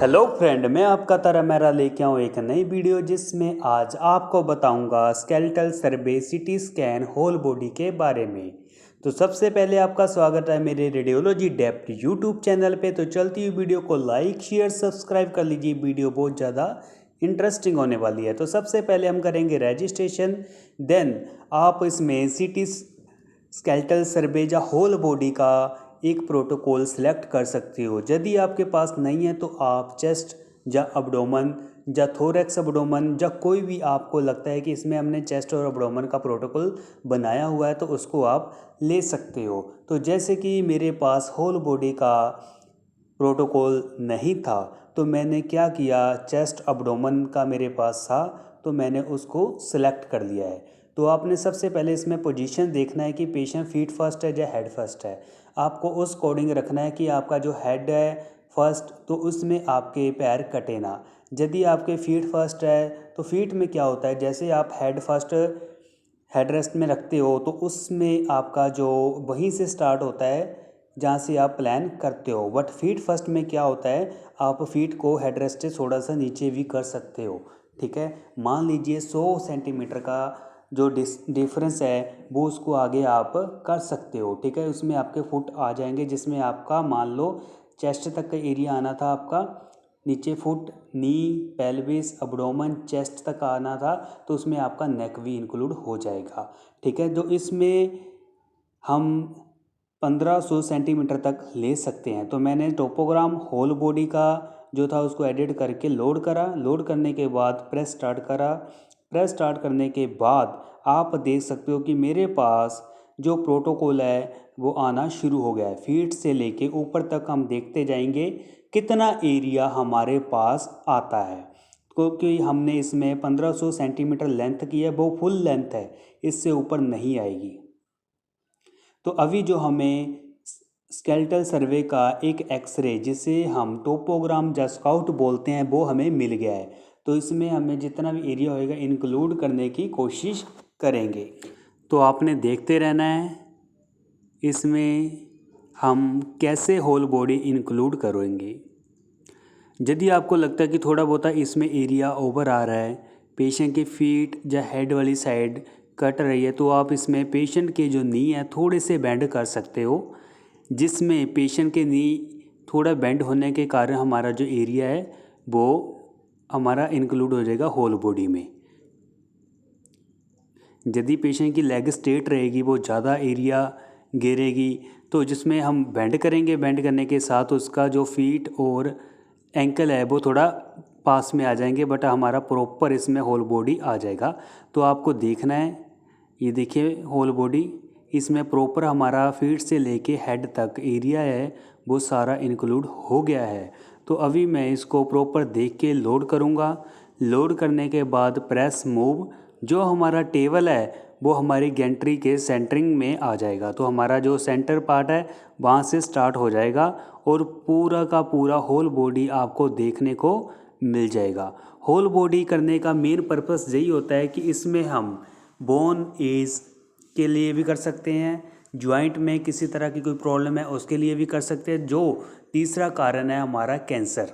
Hello friend, मैं आपका तरह मेरा लेके आऊँ एक नई वीडियो जिसमें आज आपको बताऊंगा स्केलेटल सर्वे सीटी स्कैन होल बॉडी के बारे में। तो सबसे पहले आपका स्वागत है मेरे रेडियोलॉजी डेप्थ यूट्यूब चैनल पे। तो चलती हुई वीडियो को लाइक शेयर सब्सक्राइब कर लीजिए, वीडियो बहुत ज़्यादा इंटरेस्टिंग होने वाली है। तो सबसे पहले हम करेंगे रजिस्ट्रेशन, देन आप इसमें सीटी स्केलेटल सर्वे या होल बॉडी का एक प्रोटोकॉल सेलेक्ट कर सकते हो। यदि आपके पास नहीं है तो आप चेस्ट या अब्डोमन या थोरैक्स अब्डोमन या कोई भी आपको लगता है कि इसमें हमने चेस्ट और अब्डोमन का प्रोटोकॉल बनाया हुआ है तो उसको आप ले सकते हो। तो जैसे कि मेरे पास होल बॉडी का प्रोटोकॉल नहीं था तो मैंने क्या किया, चेस्ट अब्डोमन का मेरे पास था तो मैंने उसको सिलेक्ट कर लिया है। तो आपने सबसे पहले इसमें पोजीशन देखना है कि पेशेंट फीट फर्स्ट है या हेड फर्स्ट है। आपको उस कोडिंग रखना है कि आपका जो हेड है फर्स्ट तो उसमें आपके पैर कटे ना। यदि आपके फीट फर्स्ट है तो फीट में क्या होता है, जैसे आप हेड फर्स्ट हेड रेस्ट में रखते हो तो उसमें आपका जो वहीं से स्टार्ट होता है जहाँ से आप प्लान करते हो। बट फीट फर्स्ट में क्या होता है, आप फीट को हेड रेस्ट से थोड़ा सा नीचे भी कर सकते हो। ठीक है, मान लीजिए 100 सेंटीमीटर का जो डिफरेंस है वो उसको आगे आप कर सकते हो। ठीक है, उसमें आपके फुट आ जाएंगे जिसमें आपका मान लो चेस्ट तक का एरिया आना था, आपका नीचे फुट नी पेल्विस अब्डोमन चेस्ट तक आना था तो उसमें आपका नेक भी इंक्लूड हो जाएगा। ठीक है, तो इसमें हम 1500 सेंटीमीटर तक ले सकते हैं। तो मैंने टोपोग्राम होल बॉडी का जो था उसको एडिट करके लोड करा। लोड करने के बाद प्रेस स्टार्ट करा। प्रेस स्टार्ट करने के बाद आप देख सकते हो कि मेरे पास जो प्रोटोकॉल है वो आना शुरू हो गया है। फीट से लेके ऊपर तक हम देखते जाएंगे कितना एरिया हमारे पास आता है, क्योंकि हमने इसमें 1500 सेंटीमीटर लेंथ की है, वो फुल लेंथ है, इससे ऊपर नहीं आएगी। तो अभी जो हमें स्केलेटल सर्वे का एक एक्सरे जिसे हम टोपोग्राम या स्काउट बोलते हैं वो हमें मिल गया है। तो इसमें हमें जितना भी एरिया होएगा इंक्लूड करने की कोशिश करेंगे। तो आपने देखते रहना है इसमें हम कैसे होल बॉडी इंक्लूड करेंगे। यदि आपको लगता है कि थोड़ा बहुत इसमें एरिया ओवर आ रहा है, पेशेंट की फीट या हेड वाली साइड कट रही है, तो आप इसमें पेशेंट के जो नी है थोड़े से बेंड कर सकते हो, जिसमें पेशेंट के नी थोड़ा बेंड होने के कारण हमारा जो एरिया है वो हमारा इंक्लूड हो जाएगा होल बॉडी में। यदि पेशेंट की लेग स्ट्रेट रहेगी, वो ज़्यादा एरिया घेरेगी, तो जिसमें हम बेंड करेंगे, बेंड करने के साथ उसका जो फीट और एंकल है वो थोड़ा पास में आ जाएंगे, बट हमारा प्रॉपर इसमें होल बॉडी आ जाएगा। तो आपको देखना है, ये देखिए होल बॉडी, इसमें प्रॉपर हमारा फीट से लेके हेड तक एरिया है वो सारा इंक्लूड हो गया है। तो अभी मैं इसको प्रॉपर देख के लोड करूँगा। लोड करने के बाद प्रेस मूव, जो हमारा टेबल है वो हमारी गैंट्री के सेंटरिंग में आ जाएगा। तो हमारा जो सेंटर पार्ट है वहाँ से स्टार्ट हो जाएगा और पूरा का पूरा होल बॉडी आपको देखने को मिल जाएगा। होल बॉडी करने का मेन पर्पस यही होता है कि इसमें हम बोन एज के लिए भी कर सकते हैं, जॉइंट में किसी तरह की कोई प्रॉब्लम है उसके लिए भी कर सकते हैं। जो तीसरा कारण है हमारा कैंसर,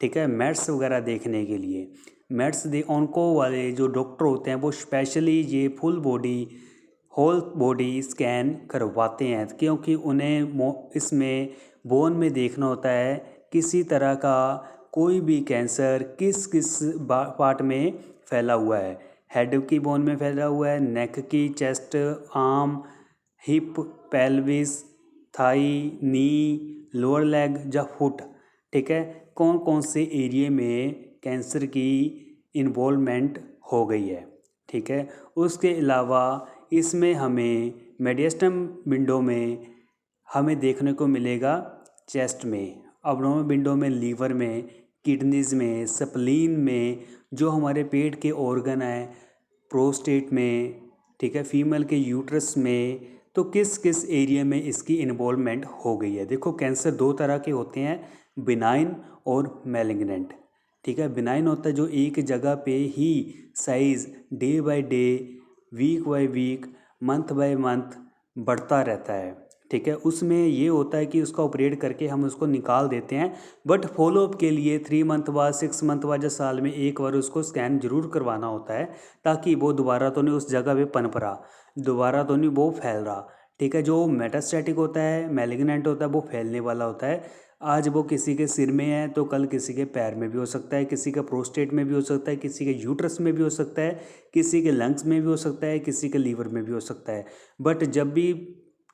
ठीक है, मेट्स वगैरह देखने के लिए। मेट्स दे ऑन्को वाले जो डॉक्टर होते हैं वो स्पेशली ये full body whole body scan करवाते हैं, क्योंकि उन्हें इसमें बोन में देखना होता है किसी तरह का कोई भी कैंसर किस किस पार्ट में फैला हुआ है। हेड की बोन में फैला हुआ है, नेक की, chest, arm, hip, pelvis, thigh, knee, lower leg या फुट। ठीक है, कौन कौन से एरिया में कैंसर की इन्वॉल्वमेंट हो गई है। ठीक है, उसके अलावा इसमें हमें मेडिस्टम विंडो में हमें देखने को मिलेगा चेस्ट में, अब्डोमेन विंडो में, लीवर में, किडनीज में, स्प्लीन में, जो हमारे पेट के ऑर्गन है, प्रोस्टेट में, ठीक है, फीमेल के यूट्रस में, तो किस किस एरिया में इसकी इन्वॉल्वमेंट हो गई है। देखो कैंसर दो तरह के होते हैं, बिनाइन और मैलिग्नेंट। ठीक है, बिनाइन होता है जो एक जगह पे ही size day by day, week by week, month by month बढ़ता रहता है। ठीक है। उसमें ये होता है कि उसका ऑपरेट करके हम उसको निकाल देते हैं, बट फॉलोअप के लिए 3 मंथ बाद, 6 मंथ बाद या साल में एक बार उसको स्कैन जरूर करवाना होता है, ताकि वो दोबारा तो नहीं उस जगह पे पनप रहा, दोबारा तो नहीं वो फैल रहा। ठीक है। जो मेटास्टैटिक होता है, मैलिग्नेंट होता है, वो फैलने वाला होता है। आज वो किसी के सिर में है तो कल किसी के पैर में भी हो सकता है, किसी के प्रोस्टेट में भी हो सकता है, किसी के यूट्रस में भी हो सकता है, किसी के लंग्स में भी हो सकता है, किसी के लीवर में भी हो सकता है। बट जब भी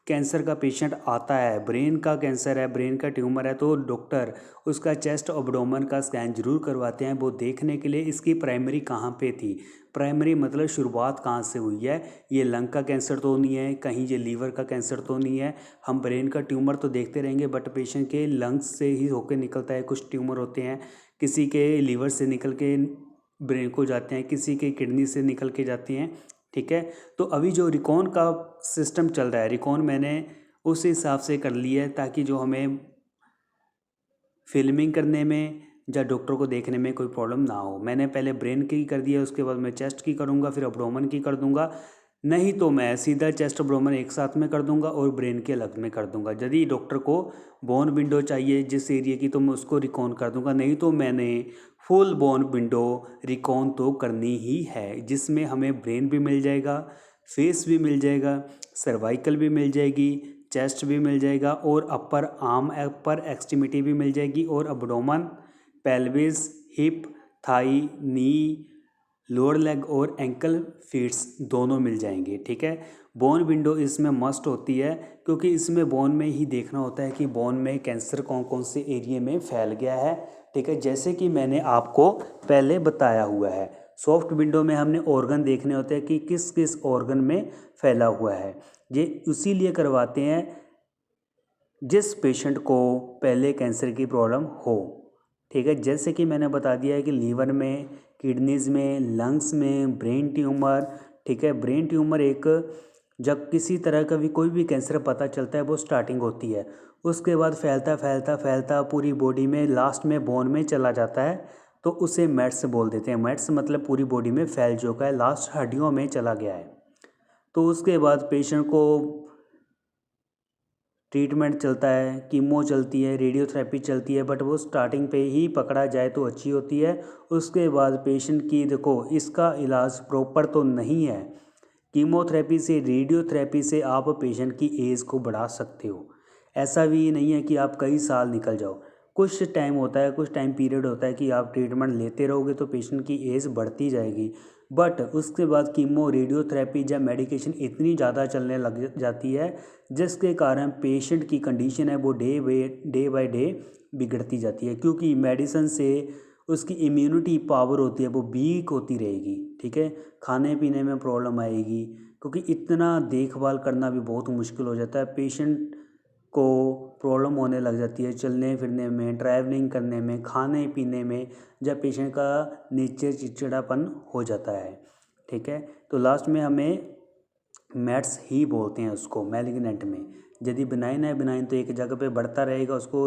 कैंसर का पेशेंट आता है, ब्रेन का कैंसर है, ब्रेन का ट्यूमर है, तो डॉक्टर उसका चेस्ट अब्डोमेन का स्कैन जरूर करवाते हैं, वो देखने के लिए इसकी प्राइमरी कहाँ पे थी। प्राइमरी मतलब शुरुआत कहाँ से हुई है, ये लंग का कैंसर तो नहीं है, कहीं ये लीवर का कैंसर तो नहीं है। हम ब्रेन का ट्यूमर तो देखते रहेंगे, बट पेशेंट के लंग्स से ही होकर निकलता है। कुछ ट्यूमर होते हैं, किसी के लीवर से निकल के ब्रेन को जाते हैं, किसी के किडनी से निकल के जाती हैं। ठीक है। तो अभी जो रिकॉन का सिस्टम चल रहा है, रिकॉन मैंने उस हिसाब से कर लिया है, ताकि जो हमें फिल्मिंग करने में या डॉक्टर को देखने में कोई प्रॉब्लम ना हो। मैंने पहले ब्रेन की कर दिया, उसके बाद मैं चेस्ट की करूँगा, फिर अब्डोमेन की कर दूंगा। नहीं तो मैं सीधा चेस्ट अब्डोमेन एक साथ में कर दूंगा और ब्रेन के अलग में कर दूंगा। यदि डॉक्टर को बोन विंडो चाहिए जिस एरिया की, तो मैं उसको रिकॉन कर दूंगा। नहीं तो मैंने फुल बोन विंडो रिकॉन तो करनी ही है, जिसमें हमें ब्रेन भी मिल जाएगा, फेस भी मिल जाएगा, सर्वाइकल भी मिल जाएगी, चेस्ट भी मिल जाएगा, और अपर आर्म, अपर एक्सट्रीमिटी भी मिल जाएगी, और अब्डोमन, pelvis, hip, Thai, knee, lower leg और एंकल फीट्स दोनों मिल जाएंगे। ठीक है। बोन विंडो इसमें मस्ट होती है, क्योंकि इसमें बोन में ही देखना होता है कि बोन में कैंसर कौन कौन से एरिया में फैल गया है। ठीक है। जैसे कि मैंने आपको पहले बताया हुआ है, सॉफ्ट विंडो में हमने ऑर्गन देखने होते हैं कि किस किस ऑर्गन में फैला हुआ है। ये इसीलिए करवाते हैं जिस पेशेंट को पहले कैंसर की प्रॉब्लम हो। ठीक है। जैसे कि मैंने बता दिया है कि लीवर में, किडनीज में, लंग्स में, ब्रेन ट्यूमर। ठीक है। ब्रेन ट्यूमर एक, जब किसी तरह का भी कोई भी कैंसर पता चलता है, वो स्टार्टिंग होती है, उसके बाद फैलता फैलता फैलता पूरी बॉडी में, लास्ट में बोन में चला जाता है, तो उसे मेट्स बोल देते हैं। मेट्स मतलब पूरी बॉडी में फैल चुका है, लास्ट हड्डियों में चला गया है। तो उसके बाद पेशेंट को ट्रीटमेंट चलता है, कीमो चलती है, रेडियोथेरेपी चलती है, बट वो स्टार्टिंग पे ही पकड़ा जाए तो अच्छी होती है। उसके बाद पेशेंट की, देखो इसका इलाज प्रॉपर तो नहीं है। कीमोथेरेपी से, रेडियोथेरेपी से आप पेशेंट की एज को बढ़ा सकते हो। ऐसा भी नहीं है कि आप कई साल निकल जाओ, कुछ टाइम होता है, कुछ टाइम पीरियड होता है कि आप ट्रीटमेंट लेते रहोगे तो पेशेंट की एज बढ़ती जाएगी। बट उसके बाद कीमो, रेडियोथेरेपी या मेडिकेशन इतनी ज़्यादा चलने लग जाती है, जिसके कारण पेशेंट की कंडीशन है वो डे बाय डे बिगड़ती जाती है, क्योंकि मेडिसिन से उसकी इम्यूनिटी पावर होती है वो वीक होती रहेगी। ठीक है। खाने पीने में प्रॉब्लम आएगी, क्योंकि इतना देखभाल करना भी बहुत मुश्किल हो जाता है। पेशेंट को प्रॉब्लम होने लग जाती है चलने फिरने में, ट्रैवलिंग करने में, खाने पीने में, जब पेशेंट का नेचर चिड़चिड़ापन हो जाता है। ठीक है। तो लास्ट में हमें मैट्स ही बोलते हैं उसको मैलिग्नेंट में। यदि बिनाइन है, बिनाइन तो एक जगह पे बढ़ता रहेगा, उसको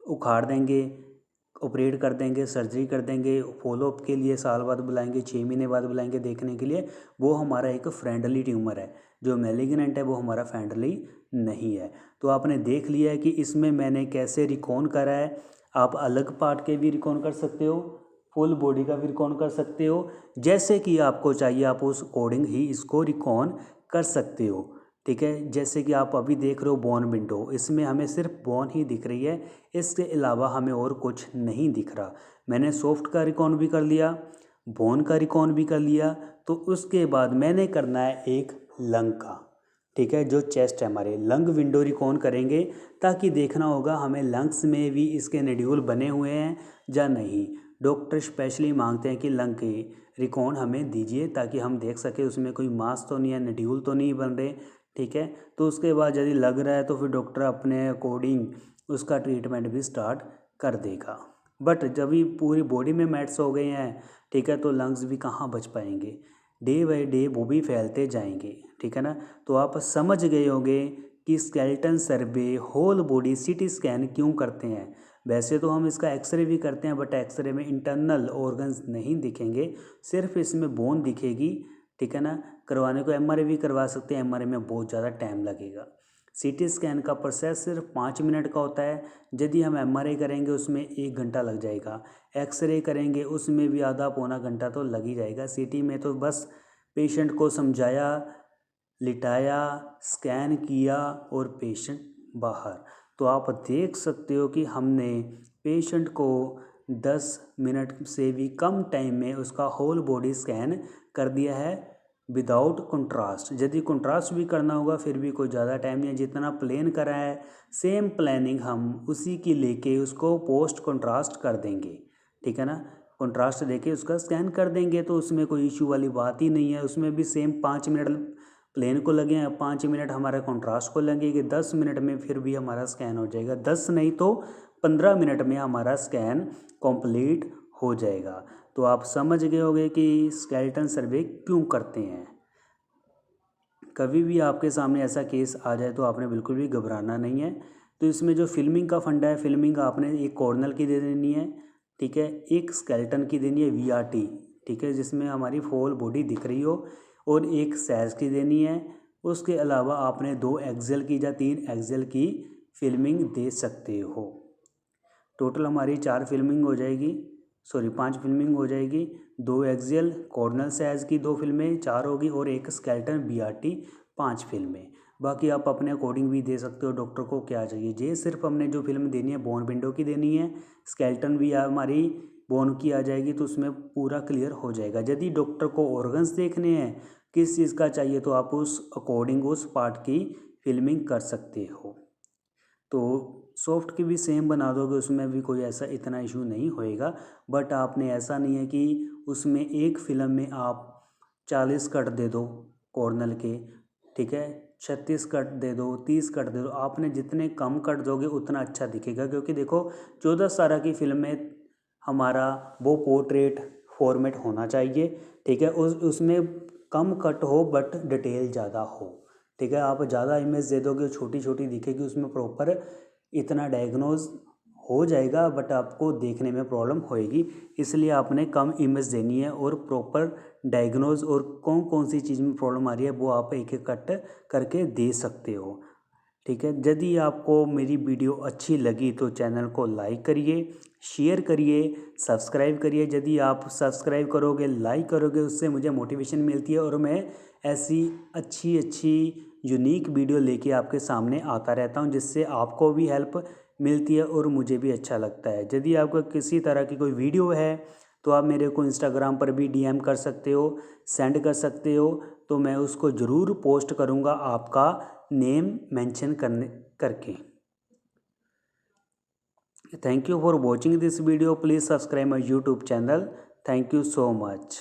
उखाड़ देंगे, ऑपरेट कर देंगे, सर्जरी कर देंगे, फॉलोअप के लिए साल बाद बुलाएंगे, 6 महीने बाद बुलाएंगे देखने के लिए। वो हमारा एक फ्रेंडली ट्यूमर है। जो मैलिग्नेंट है वो हमारा फ्रेंडली नहीं है। तो आपने देख लिया है कि इसमें मैंने कैसे रिकॉन करा है। आप अलग पार्ट के भी रिकॉन कर सकते हो, फुल बॉडी का भी रिकॉन कर सकते हो, जैसे कि आपको चाहिए आप उस अकॉर्डिंग ही इसको रिकॉन कर सकते हो। ठीक है। जैसे कि आप अभी देख रहे हो बोन विंडो, इसमें हमें सिर्फ बोन ही दिख रही है, इसके अलावा हमें और कुछ नहीं दिख रहा। मैंने सॉफ्ट का रिकॉन भी कर लिया, बोन का रिकॉन भी कर लिया, तो उसके बाद मैंने करना है एक लंग का। ठीक है। जो चेस्ट है, हमारे लंग विंडो रिकॉन करेंगे, ताकि देखना होगा हमें लंग्स में भी इसके नड्यूल बने हुए हैं या नहीं। डॉक्टर स्पेशली मांगते हैं कि लंग के रिकॉन हमें दीजिए, ताकि हम देख सके उसमें कोई मांस तो नहीं है, नड्यूल तो नहीं बन रहे। ठीक है। तो उसके बाद यदि लग रहा है तो फिर डॉक्टर अपने अकॉर्डिंग उसका ट्रीटमेंट भी स्टार्ट कर देगा। बट जब भी पूरी बॉडी में मैट्स हो गए हैं, ठीक है, तो लंग्स भी कहाँ बच पाएंगे, डे बाय डे वो भी फैलते जाएंगे। ठीक है ना। तो आप समझ गए होंगे कि स्केलेटन सर्वे, होल बॉडी सीटी स्कैन क्यों करते हैं। वैसे तो हम इसका एक्सरे भी करते हैं, बट एक्सरे में इंटरनल ऑर्गन्स नहीं दिखेंगे, सिर्फ इसमें बोन दिखेगी। ठीक है ना। करवाने को एमआरआई भी करवा सकते हैं, एमआरआई में बहुत ज़्यादा टाइम लगेगा। सीटी स्कैन का प्रोसेस सिर्फ 5 मिनट का होता है। यदि हम एमआरआई करेंगे उसमें 1 घंटा लग जाएगा। एक्सरे करेंगे उसमें भी आधा पौना घंटा तो लग ही जाएगा। सीटी में तो बस पेशेंट को समझाया, लिटाया, स्कैन किया और पेशेंट बाहर। तो आप देख सकते हो कि हमने पेशेंट को 10 मिनट से भी कम टाइम में उसका होल बॉडी स्कैन कर दिया है विदाउट कंट्रास्ट। यदि कंट्रास्ट भी करना होगा फिर भी कोई ज़्यादा टाइम नहीं है। जितना प्लेन करा है सेम प्लानिंग हम उसी की लेके उसको पोस्ट कंट्रास्ट कर देंगे, ठीक है ना। कंट्रास्ट देके उसका स्कैन कर देंगे तो उसमें कोई इशू वाली बात ही नहीं है। उसमें भी सेम 5 मिनट प्लेन को लगे हैं, 5 मिनट हमारा कंट्रास्ट को लगेंगे। 10 मिनट में फिर भी हमारा स्कैन हो जाएगा। 10 नहीं तो 15 मिनट में हमारा स्कैन कंप्लीट हो जाएगा। तो आप समझ गए होंगे कि स्केलेटन सर्वे क्यों करते हैं। कभी भी आपके सामने ऐसा केस आ जाए तो आपने बिल्कुल भी घबराना नहीं है। तो इसमें जो फिल्मिंग का फंडा है, फिल्मिंग आपने एक कॉर्नल की दे देनी है, ठीक है, एक स्केलेटन की देनी है वीआरटी, ठीक है, जिसमें हमारी होल बॉडी दिख रही हो, और एक सैज की देनी है। उसके अलावा आपने 2 एक्सेल की या 3 एक्सेल की फिल्मिंग दे सकते हो। टोटल हमारी 4 फिल्मिंग हो जाएगी, सॉरी 5 फिल्मिंग हो जाएगी। 2 एक्सियल कॉर्नल साइज की 2 फिल्में 4 होगी, और एक स्केलेटन बीआरटी 5 फिल्में। बाकी आप अपने अकॉर्डिंग भी दे सकते हो डॉक्टर को क्या चाहिए। ये सिर्फ हमने जो फिल्म देनी है बोन विंडो की देनी है। स्केलेटन भी हमारी बोन की आ जाएगी तो उसमें पूरा क्लियर हो जाएगा। यदि डॉक्टर को ऑर्गन्स देखने हैं किस चीज़ का चाहिए तो आप उस अकॉर्डिंग उस पार्ट की फिल्मिंग कर सकते हो। तो सॉफ्ट की भी सेम बना दोगे, उसमें भी कोई ऐसा इतना इशू नहीं होएगा। बट आपने ऐसा नहीं है कि उसमें एक फ़िल्म में आप 40 कट दे दो कॉर्नल के, ठीक है, 36 कट दे दो, 30 कट दे दो। आपने जितने कम कट दोगे उतना अच्छा दिखेगा, क्योंकि देखो 14:17 की फिल्म में हमारा वो पोर्ट्रेट फॉर्मेट होना चाहिए, ठीक है, उसमें कम कट हो बट डिटेल ज़्यादा हो, ठीक है। आप ज़्यादा इमेज दे दोगे छोटी छोटी दिखेगी, उसमें प्रॉपर इतना डायग्नोज हो जाएगा बट आपको देखने में प्रॉब्लम होएगी। इसलिए आपने कम इमेज देनी है और प्रॉपर डायग्नोज, और कौन कौन सी चीज़ में प्रॉब्लम आ रही है वो आप एक एक कट करके दे सकते हो, ठीक है। यदि आपको मेरी वीडियो अच्छी लगी तो चैनल को लाइक करिए, शेयर करिए, सब्सक्राइब करिए। यदि आप सब्सक्राइब करोगे, लाइक करोगे, उससे मुझे मोटिवेशन मिलती है और मैं ऐसी अच्छी अच्छी यूनिक वीडियो लेके आपके सामने आता रहता हूं, जिससे आपको भी हेल्प मिलती है और मुझे भी अच्छा लगता है। यदि आपको किसी तरह की कोई वीडियो है तो आप मेरे को इंस्टाग्राम पर भी डीएम कर सकते हो, सेंड कर सकते हो, तो मैं उसको ज़रूर पोस्ट करूँगा आपका नेम मेंशन करके। Thank you for watching this video. Please subscribe my YouTube channel. Thank you so much.